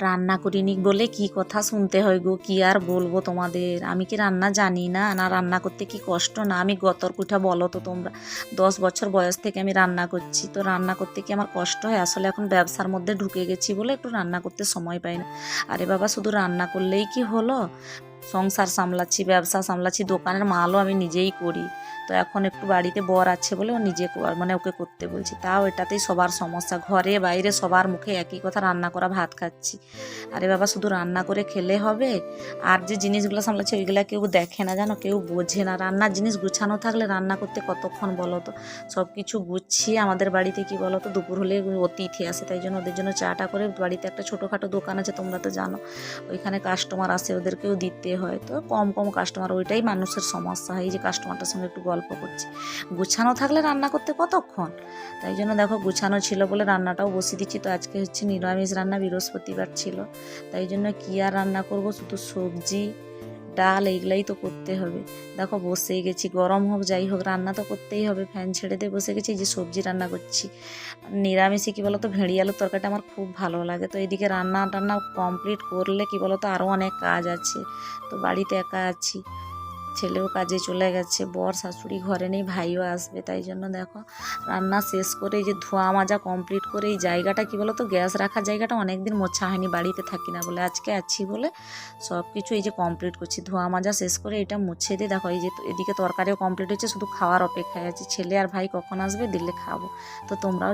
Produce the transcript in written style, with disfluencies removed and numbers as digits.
রান্না করিনি বলে কি কথা শুনতে হয় গো, কি আর বলবো তোমাদের। আমি কি রান্না জানি না? না রান্না করতে কি কষ্ট না? আমি গতর কুঠা বলো তো তোমরা। 10 বছর বয়স থেকে আমি রান্না করছি, তো রান্না করতে কি আমার কষ্ট হয়? আসলে এখন ব্যবসার মধ্যে ঢুকে গেছি বলে একটু রান্না করতে সময় পাই না। আরে বাবা, শুধু রান্না করলেই কি হলো? সংসার সামলাচ্ছি, ব্যবসা সামলাচ্ছি, দোকানের মালও আমি নিজেই করি। তো এখন একটু বাড়িতে বর আছে বলে ও নিজে মানে ওকে করতে বলছি, তাও এটাতেই সবার সমস্যা। ঘরে বাইরে সবার মুখে একই কথা, রান্না করা ভাত খাচ্ছি। আরে বাবা, শুধু রান্না করে খেলে হবে? আর যে জিনিসগুলো সামলাচ্ছি ওইগুলো কেউ দেখে না, জানো, কেউ বোঝে না। রান্নার জিনিস গুছানো থাকলে রান্না করতে কতক্ষণ বলো তো। সব কিছু গুছিয়ে আমাদের বাড়িতে কি বলো তো, দুপুর হলে অতিথি আসে, তাই জন্য ওদের জন্য চাটা করে, বাড়িতে একটা ছোটোখাটো দোকান আছে তোমরা তো জানো, ওইখানে কাস্টমার আসে, ওদেরকেও দিতে হয়। তো কম কম কাস্টমার, ওইটাই মানুষের সমস্যা হয়, এই যে কাস্টমারটার সঙ্গে একটু গল্প করছি। গুছানো থাকলে রান্না করতে কতক্ষণ। তাই জন্য দেখো, গুছানো ছিল বলে রান্নাটাও বসিয়ে দিচ্ছি। তো আজকে হচ্ছে নিরামিষ রান্না, বৃহস্পতিবার ছিল, তাই জন্য কি আর রান্না করব, শুধু সবজি ডাল এইগুলাই তো করতে হবে। দেখো বসেই গেছি, গরম হোক যাই হোক রান্না তো করতেই হবে। ফ্যান ছেড়ে দিয়ে বসে গেছি, এই যে সবজি রান্না করছি। নিরামিষে কি বলতো, ভেড়ি আলুর তরকারিটা আমার খুব ভালো লাগে। তো এইদিকে রান্না টান্না কমপ্লিট করলে কি বলতো, আরও অনেক কাজ আছে। তো বাড়িতে একা আছি, ছেলেও কাজে চলে গেছে, বর শাশুড়ি ঘরে নেই, ভাইও আসবে। তাই জন্য দেখো রান্না শেষ করে এই যে ধোয়া মাজা কমপ্লিট করে, এই জায়গাটা কি বলো তো, গ্যাস রাখার জায়গাটা অনেকদিন মোছা হয়নি, বাড়িতে থাকি না বলে, আজকে আছি বলে সব কিছু এই যে কমপ্লিট করছি। ধোয়া মাজা শেষ করে এটা মুছে দিয়ে দেখো, এই যে এদিকে তরকারিও কমপ্লিট হচ্ছে, শুধু খাওয়ার অপেক্ষায় আছি। ছেলে আর ভাই কখন আসবে, দিলে খাবো। তো তোমরাও